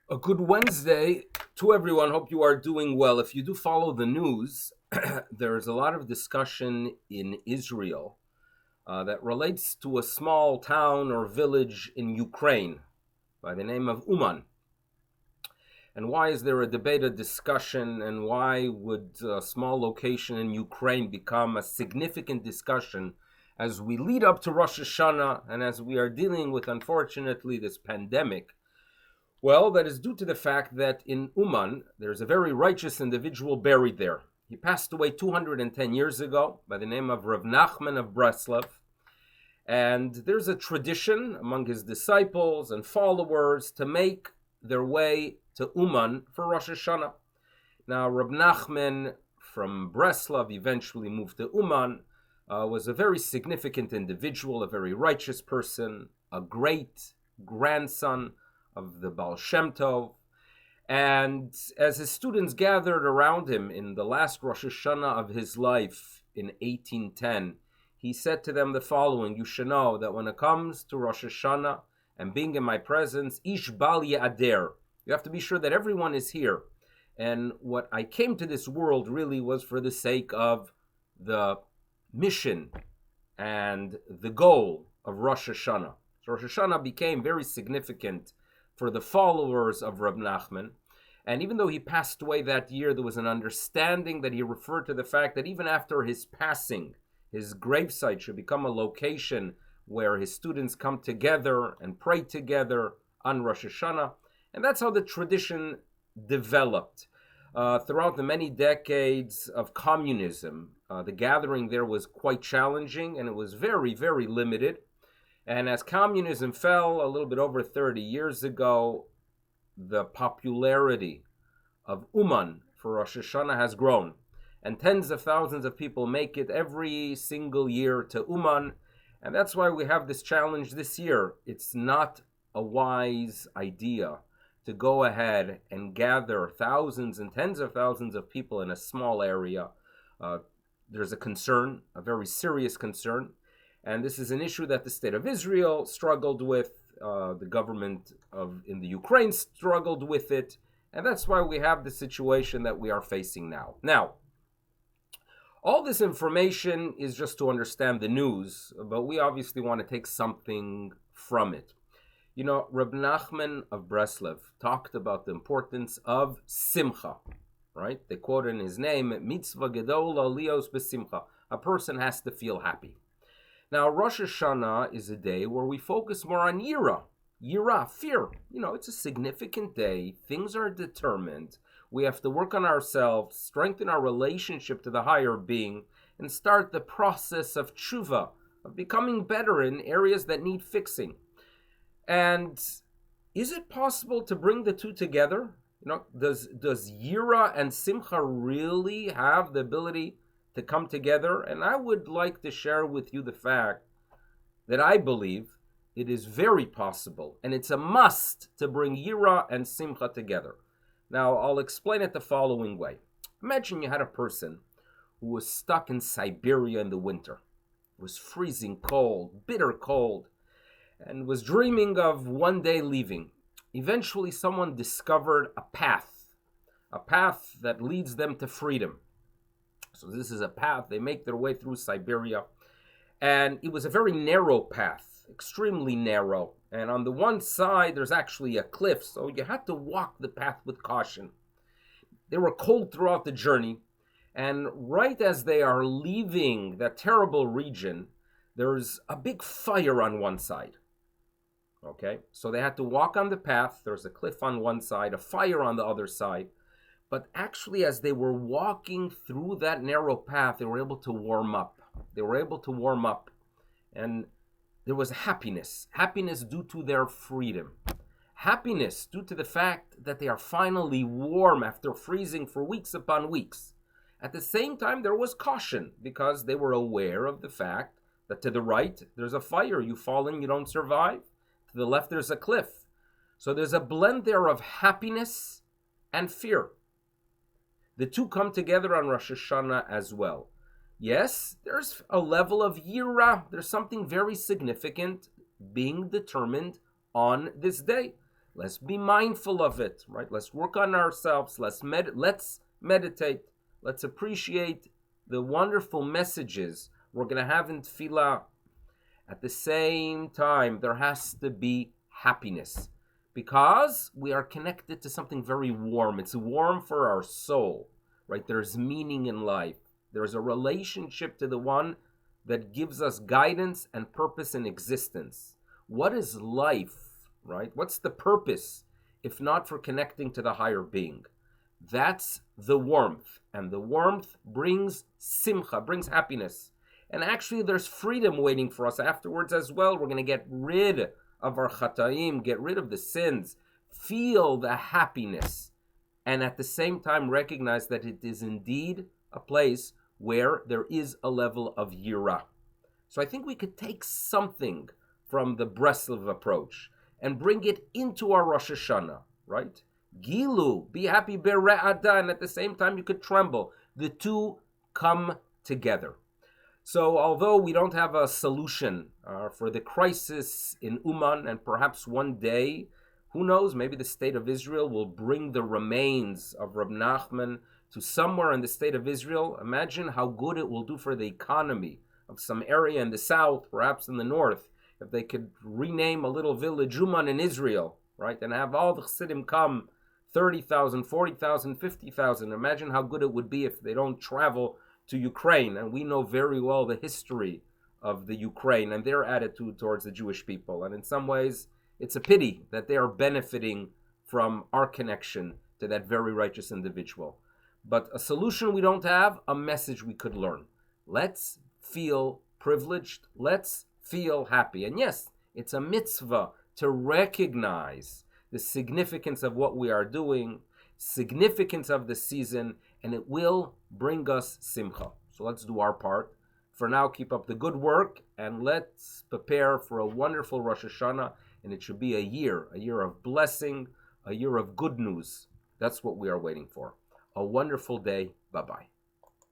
A good Wednesday to everyone. Hope you are doing well. If you do follow the news, there's a lot of discussion in Israel that relates to a small town or village in Ukraine by the name of Uman. And why is there a debate, a discussion, and why would a small location in Ukraine become a significant discussion as we lead up to Rosh Hashanah and as we are dealing with, unfortunately, this pandemic? Well, that is due to the fact that in Uman, there's a very righteous individual buried there. He passed away 210 years ago by the name of Rav Nachman of Breslov. And there's a tradition among his disciples and followers to make their way to Uman for Rosh Hashanah. Now, Rav Nachman from Breslov eventually moved to Uman, was a very significant individual, a very righteous person, a great grandson of the Baal Shem Tov. And as his students gathered around him in the last Rosh Hashanah of his life in 1810, he said to them the following: you should know that when it comes to Rosh Hashanah and being in my presence, ish bal ya'ader, you have to be sure that everyone is here. And what I came to this world really was for the sake of the mission and the goal of Rosh Hashanah. So Rosh Hashanah became very significant for the followers of Reb Nachman. And even though he passed away that year, there was an understanding that he referred to the fact that even after his passing, his gravesite should become a location where his students come together and pray together on Rosh Hashanah. And that's how the tradition developed. Throughout the many decades of communism, the gathering there was quite challenging and it was very, very limited. And as communism fell a little bit over 30 years ago, the popularity of Uman for Rosh Hashanah has grown. And tens of thousands of people make it every single year to Uman. And that's why we have this challenge this year. It's not a wise idea to go ahead and gather thousands and tens of thousands of people in a small area. There's a concern, a very serious concern. And this is an issue that the state of Israel struggled with, the government in the Ukraine struggled with it, and that's why we have the situation that we are facing now. Now, all this information is just to understand the news, but we obviously want to take something from it. You know, Reb Nachman of Breslov talked about the importance of simcha, right? They quote in his name, mitzvah gedola lios besimcha. A person has to feel happy. Now, Rosh Hashanah is a day where we focus more on Yira, fear. You know, it's a significant day. Things are determined. We have to work on ourselves, strengthen our relationship to the higher being, and start the process of tshuva, of becoming better in areas that need fixing. And is it possible to bring the two together? You know, does Yira and Simcha really have the ability to come together? And I would like to share with you the fact that I believe it is very possible, and it's a must to bring Yira and Simcha together. Now, I'll explain it the following way. Imagine you had a person who was stuck in Siberia in the winter. It was freezing cold, bitter cold, and was dreaming of one day leaving. Eventually, someone discovered a path that leads them to freedom. So this is a path. They make their way through Siberia. And it was a very narrow path, extremely narrow. And on the one side, there's actually a cliff, so you had to walk the path with caution. They were cold throughout the journey. And right as they are leaving that terrible region, there's a big fire on one side. Okay, so they had to walk on the path. There's a cliff on one side, a fire on the other side. But actually, as they were walking through that narrow path, they were able to warm up. And there was happiness due to their freedom. Happiness due to the fact that they are finally warm after freezing for weeks upon weeks. At the same time, there was caution because they were aware of the fact that to the right, there's a fire. You fall in, you don't survive. To the left, there's a cliff. So there's a blend there of happiness and fear. The two come together on Rosh Hashanah as well. Yes, there's a level of Yira. There's something very significant being determined on this day. Let's be mindful of it, right? Let's work on ourselves. Let's meditate. Let's appreciate the wonderful messages we're going to have in tefillah. At the same time, there has to be happiness because we are connected to something very warm. It's warm for our soul, right? There's meaning in life. There's a relationship to the one that gives us guidance and purpose in existence. What is life, right? What's the purpose if not for connecting to the higher being? That's the warmth, and the warmth brings simcha, brings happiness. And actually, there's freedom waiting for us afterwards as well. We're going to get rid of our chataim, get rid of the sins, feel the happiness, and at the same time recognize that it is indeed a place where there is a level of yira. So I think we could take something from the Breslov approach and bring it into our Rosh Hashanah, right? Gilu, be happy, bere'ada, and at the same time you could tremble. The two come together. So although we don't have a solution for the crisis in Uman, and perhaps one day, who knows, maybe the state of Israel will bring the remains of Reb Nachman to somewhere in the state of Israel. Imagine how good it will do for the economy of some area in the south, perhaps in the north, if they could rename a little village Uman in Israel, right, and have all the Chassidim come, 30,000, 40,000, 50,000. Imagine how good it would be if they don't travel to Ukraine, and we know very well the history of the Ukraine and their attitude towards the Jewish people. And in some ways, it's a pity that they are benefiting from our connection to that very righteous individual. But a solution we don't have, a message we could learn. Let's feel privileged. Let's feel happy. And yes, it's a mitzvah to recognize the significance of what we are doing, significance of the season, and it will bring us simcha. So let's do our part. For now, keep up the good work, and let's prepare for a wonderful Rosh Hashanah, and it should be a year of blessing, a year of good news. That's what we are waiting for. A wonderful day. Bye-bye.